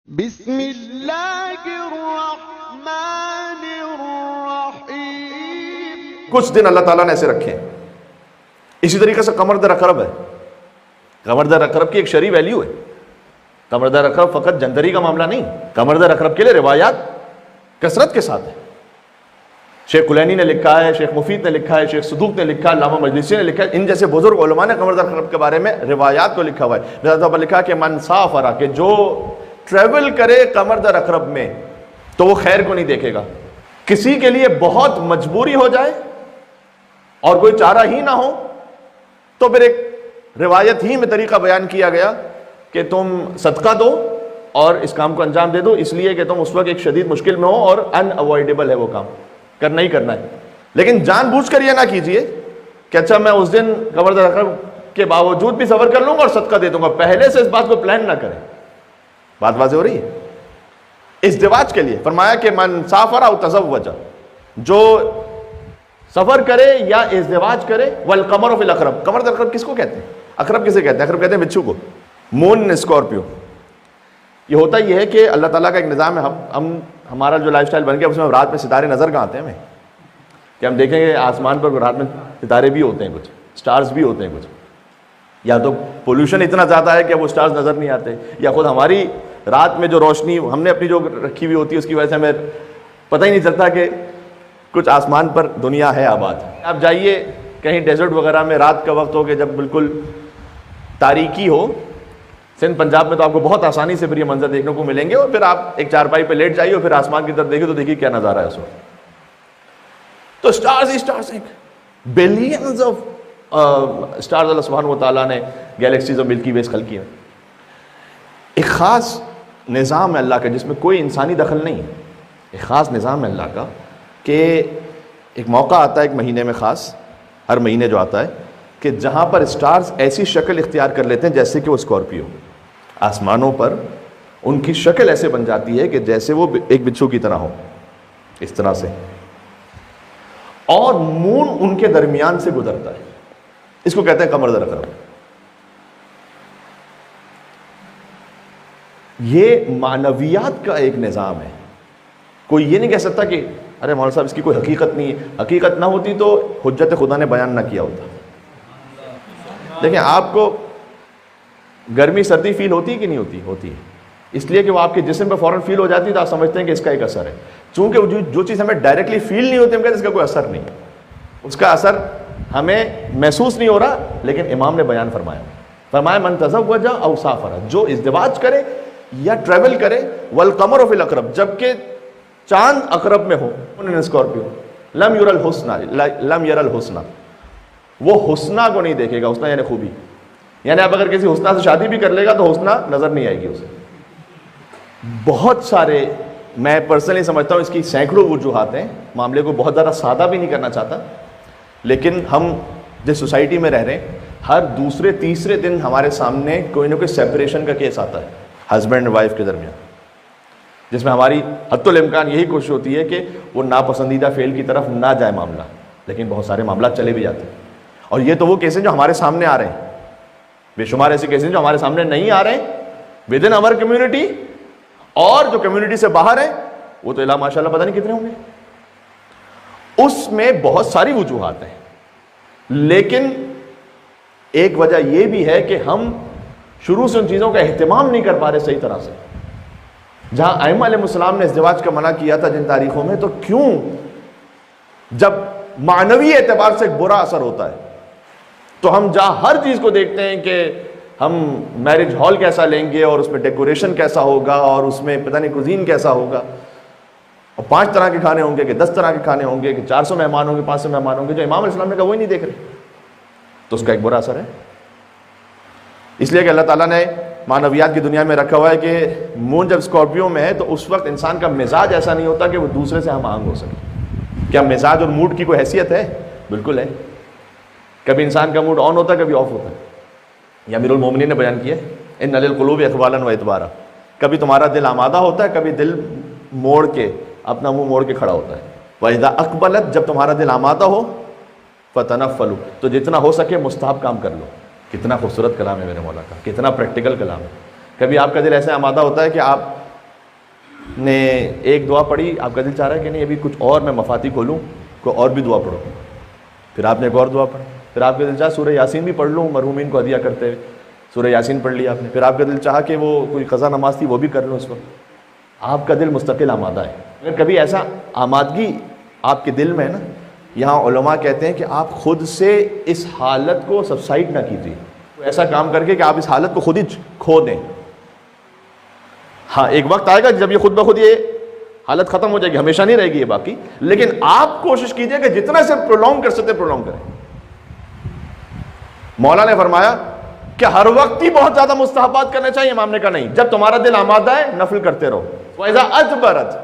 بسم اللہ الرحمن الرحیم۔ کچھ دن اللہ تعالیٰ نے ایسے رکھے ہیں۔ اسی طریقے سے قمر در اقرب ہے۔ قمر در اقرب کی ایک شرعی ویلیو ہے۔ قمر در اقرب فقط جنتری کا معاملہ نہیں، قمر در اقرب کے لیے روایات کثرت کے ساتھ ہے۔ شیخ کلینی نے لکھا ہے، شیخ مفید نے لکھا ہے، شیخ صدوق نے لکھا ہے، علامہ مجلسی نے لکھا ہے، ان جیسے بزرگ علماء نے قمر در اقرب کے بارے میں روایات کو لکھا ہوا ہے۔ لہذا لکھا ہے کہ من سافر، کہ جو ٹریول کرے قمر در اقرب میں تو وہ خیر کو نہیں دیکھے گا۔ کسی کے لیے بہت مجبوری ہو جائے اور کوئی چارہ ہی نہ ہو تو پھر ایک روایت ہی میں طریقہ بیان کیا گیا کہ تم صدقہ دو اور اس کام کو انجام دے دو، اس لیے کہ تم اس وقت ایک شدید مشکل میں ہو اور ان اوائڈیبل ہے وہ کام، کرنا ہی کرنا ہے۔ لیکن جان بوجھ کر یہ نہ کیجئے کہ اچھا میں اس دن قمر در اقرب کے باوجود بھی صبر کر لوں گا اور صدقہ دے دوں گا، پہلے سے اس بات کو پلان نہ کریں۔ بات واضح ہو رہی ہے؟ ازدواج کے لیے فرمایا کہ من سافر او تزوج، جو سفر کرے یا ازدواج کرے، والقمر فی الاقرب، قمر در اقرب کس کو کہتے ہیں؟ اقرب کسے کہتے ہیں؟ اقرب کہتے ہیں بچھو کو۔ مون اسکارپیو، یہ ہوتا یہ ہے کہ اللہ تعالیٰ کا ایک نظام ہے، ہم ہمارا جو لائف سٹائل بن گیا اس میں رات میں ستارے نظر کہاں آتے ہیں ہمیں؟ کہ ہم دیکھیں گے آسمان پر رات میں ستارے بھی ہوتے ہیں، کچھ سٹارز بھی ہوتے ہیں، کچھ یا تو پولوشن اتنا زیادہ ہے کہ وہ سٹارز نظر نہیں آتے، یا خود ہماری رات میں جو روشنی ہم نے اپنی جو رکھی ہوئی ہوتی ہے اس کی وجہ سے ہمیں پتہ ہی نہیں چلتا کہ کچھ آسمان پر دنیا ہے آباد۔ آپ جائیے کہیں ڈیزرٹ وغیرہ میں رات کا وقت ہو کہ جب بالکل تاریکی ہو، سندھ پنجاب میں تو آپ کو بہت آسانی سے پھر یہ منظر دیکھنے کو ملیں گے، اور پھر آپ ایک چارپائی پہ لیٹ جائیے اور پھر آسمان کی طرف دیکھیں تو دیکھیے کیا نظارہ ہے اس وقت۔ تو سٹارز ہی سٹارز ہیں، بلینز آف سٹارز اللہ سبحانہ و تعالیٰ نے گیلیکسیز اور ملکی ویز خلقی ہیں۔ ایک خاص نظام ہے اللہ کا جس میں کوئی انسانی دخل نہیں ہے۔ ایک خاص نظام ہے اللہ کا کہ ایک موقع آتا ہے ایک مہینے میں، خاص ہر مہینے جو آتا ہے، کہ جہاں پر سٹارز ایسی شکل اختیار کر لیتے ہیں جیسے کہ وہ اسکارپیو، آسمانوں پر ان کی شکل ایسے بن جاتی ہے کہ جیسے وہ ایک بچھو کی طرح ہو، اس طرح سے، اور مون ان کے درمیان سے گزرتا ہے۔ اس کو کہتے ہیں قمر در اقرب۔ یہ معنویات کا ایک نظام ہے۔ کوئی یہ نہیں کہہ سکتا کہ ارے مولانا صاحب اس کی کوئی حقیقت نہیں ہے۔ حقیقت نہ ہوتی تو حجت خدا نے بیان نہ کیا ہوتا۔ دیکھیں، آپ کو گرمی سردی فیل ہوتی ہے کہ نہیں ہوتی؟ ہوتی ہے، اس لیے کہ وہ آپ کے جسم پہ فوراً فیل ہو جاتی ہے تو آپ سمجھتے ہیں کہ اس کا ایک اثر ہے۔ چونکہ جو چیز ہمیں ڈائریکٹلی فیل نہیں ہوتی ہم کہتے ہیں اس کا کوئی اثر نہیں، اس کا اثر ہمیں محسوس نہیں ہو رہا، لیکن امام نے بیان فرمایا من تزوج او سافر، جو ازدواج کرے یا ٹریول کرے، والقمر فی الاقرب، جبکہ چاند اقرب میں ہو، اسکارپیو، لم یر الحسنى، وہ حسنہ کو نہیں دیکھے گا۔ حسنہ یعنی خوبی، یعنی آپ اگر کسی حسنہ سے شادی بھی کر لے گا تو حسنہ نظر نہیں آئے گی اسے۔ بہت سارے، میں پرسنلی سمجھتا ہوں اس کی سینکڑوں وجوہات ہیں، معاملے کو بہت زیادہ سادہ بھی نہیں کرنا چاہتا، لیکن ہم جس سوسائٹی میں رہ رہے ہیں ہر دوسرے تیسرے دن ہمارے سامنے کوئی نہ کوئی سیپریشن کا کیس آتا ہے ہسبینڈ اینڈ وائف کے درمیان، جس میں ہماری حتی الامکان یہی کوشش ہوتی ہے کہ وہ ناپسندیدہ فعل کی طرف نہ جائے معاملہ، لیکن بہت سارے معاملات چلے بھی جاتے ہیں۔ اور یہ تو وہ کیسز جو ہمارے سامنے آ رہے ہیں، بے شمار ایسے کیسز جو ہمارے سامنے نہیں آ رہے ہیں ود ان آور کمیونٹی، اور جو کمیونٹی سے باہر ہیں وہ تو ماشاء اللہ پتہ نہیں کتنے ہوں گے۔ اس میں بہت ساری وجوہات ہیں، لیکن ایک وجہ یہ بھی ہے کہ ہم شروع سے ان چیزوں کا اہتمام نہیں کر پا رہے صحیح طرح سے۔ جہاں ائمہ علیہ السلام نے ازدواج کا منع کیا تھا جن تاریخوں میں، تو کیوں جب معنوی اعتبار سے ایک برا اثر ہوتا ہے تو ہم جہاں ہر چیز کو دیکھتے ہیں کہ ہم میرج ہال کیسا لیں گے اور اس میں ڈیکوریشن کیسا ہوگا اور اس میں پتہ نہیں کوزین کیسا ہوگا، اور 5 طرح کے کھانے ہوں گے کہ 10 طرح کے کھانے ہوں گے کہ 400 مہمان ہوں گے 500 مہمان ہوں گے، جو امام علیہ السلام نے کہا وہی نہیں دیکھ رہے، تو اس کا ایک برا اثر ہے۔ اس لیے کہ اللہ تعالیٰ نے معنویات کی دنیا میں رکھا ہوا ہے کہ مون جب اسکارپیو میں ہے تو اس وقت انسان کا مزاج ایسا نہیں ہوتا کہ وہ دوسرے سے ہم آہنگ ہو سکے۔ کیا مزاج اور موڈ کی کوئی حیثیت ہے؟ بالکل ہے۔ کبھی انسان کا موڈ آن ہوتا ہے، کبھی آف ہوتا ہے۔ یا امیر المومنین نے بیان کیا ان للقلوب اقبالا و ادبارا، کبھی تمہارا دل آمادہ ہوتا ہے، کبھی دل موڑ کے اپنا منہ موڑ کے کھڑا ہوتا ہے۔ وَإِذَا أَقْبَلَتْ، جب تمہارا دل آمادہ ہو، فَتَنَفَّلُوا، تو جتنا ہو سکے مستحب کام کر لو۔ کتنا خوبصورت کلام ہے میرے مولا کا، کتنا پریکٹیکل کلام ہے۔ کبھی آپ کا دل ایسے آمادہ ہوتا ہے کہ آپ نے ایک دعا پڑھی، آپ کا دل چاہ رہا ہے کہ نہیں ابھی کچھ اور میں مفاتی کھولوں، کوئی اور بھی دعا پڑھو، پھر آپ نے ایک اور دعا پڑھی، پھر آپ کا دل چاہا سورہ یاسین بھی پڑھ لوں مرحومین کو ہدیہ کرتے ہوئے، سورہ یاسین پڑھ لیا آپ نے، پھر آپ کا دل چاہا کہ وہ کوئی قضا نماز تھی وہ بھی کر لوں اس وقت، آپ کا دل مستقل آمادہ ہے۔ اگر کبھی ایسا آمادگی آپ کے دل میں ہے نا، یہاں علماء کہتے ہیں کہ آپ خود سے اس حالت کو سبسائڈ نہ کیجیے، ایسا کام کر کے کہ آپ اس حالت کو خود ہی کھو دیں۔ ہاں ایک وقت آئے گا جب یہ خود بخود یہ حالت ختم ہو جائے گی، ہمیشہ نہیں رہے گی یہ باقی، لیکن آپ کوشش کیجئے کہ جتنا سے پرولونگ کر سکتے پرولونگ کریں۔ مولا نے فرمایا کہ ہر وقت ہی بہت زیادہ مستحبات کرنے چاہیے، امام نے کہا نہیں، جب تمہارا دل آمادہ ہے نفل کرتے رہو، وَإِذَا أَدْبَرَتْ،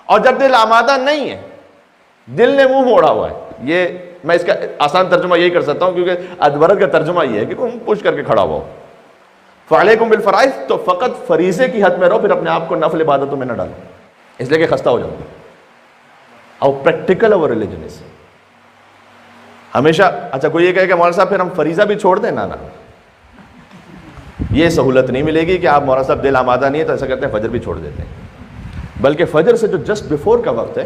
اور جب دل آمادہ نہیں ہے، دل نے منہ موڑا ہوا ہے، یہ میں اس کا آسان ترجمہ یہی کر سکتا ہوں کیونکہ ادبرت کا ترجمہ یہ ہے کہ تم پوش کر کے کھڑا ہوا ہو، فَعَلَيْكُمْ بِالْفَرَائِض، تو فقط فریضے کی حد میں رہو، پھر اپنے آپ کو نفل عبادتوں میں نہ ڈالو، اس لیے کہ خستہ ہو جاؤ۔ اور پریکٹیکل اور ریلیجن اس ہمیشہ اچھا کوئی یہ کہے کہ مولانا صاحب پھر ہم فریضہ بھی چھوڑ دیں، نہ یہ سہولت نہیں ملے گی کہ آپ مولانا صاحب دل آمادہ نہیں ہے تو ایسا کرتے ہیں فجر بھی چھوڑ دیتے ہیں، بلکہ فجر سے جو جسٹ بیفور کا وقت ہے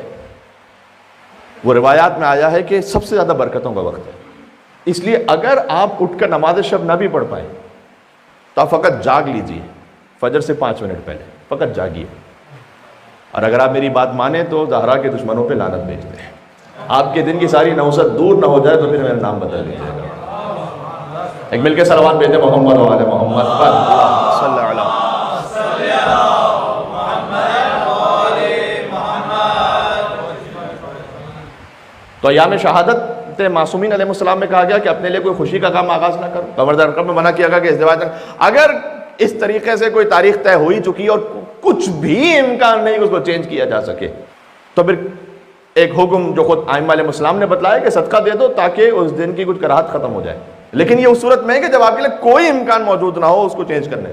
وہ روایات میں آیا ہے کہ سب سے زیادہ برکتوں کا وقت ہے، اس لیے اگر آپ اٹھ کر نماز شب نہ بھی پڑھ پائیں تو آپ فقط جاگ لیجئے، فجر سے 5 منٹ پہلے فقط جاگیے، اور اگر آپ میری بات مانیں تو زہرا کے دشمنوں پہ لعنت بھیج دیں، آپ کے دن کی ساری نوست دور نہ ہو جائے تو پھر میرا نام بدل دیجیے گا۔ ایک مل کے صلوات بھیجیں محمد و آل محمد پر صلی اللہ علیہ تو ایام شہادت معصومین علیہ السلام میں کہا گیا کہ اپنے لیے کوئی خوشی کا کام آغاز نہ کرو، خبردار رقم میں منع کیا گیا کہ ازدواج نہ، اگر اس طریقے سے کوئی تاریخ طے ہو ہی چکی اور کچھ بھی امکان نہیں کہ اس کو چینج کیا جا سکے تو پھر ایک حکم جو خود ائمہ علیہ السلام نے بتلایا کہ صدقہ دے دو تاکہ اس دن کی کچھ کراہت ختم ہو جائے، لیکن یہ اس صورت میں ہے کہ جب آپ کے لیے کوئی امکان موجود نہ ہو اس کو چینج کرنے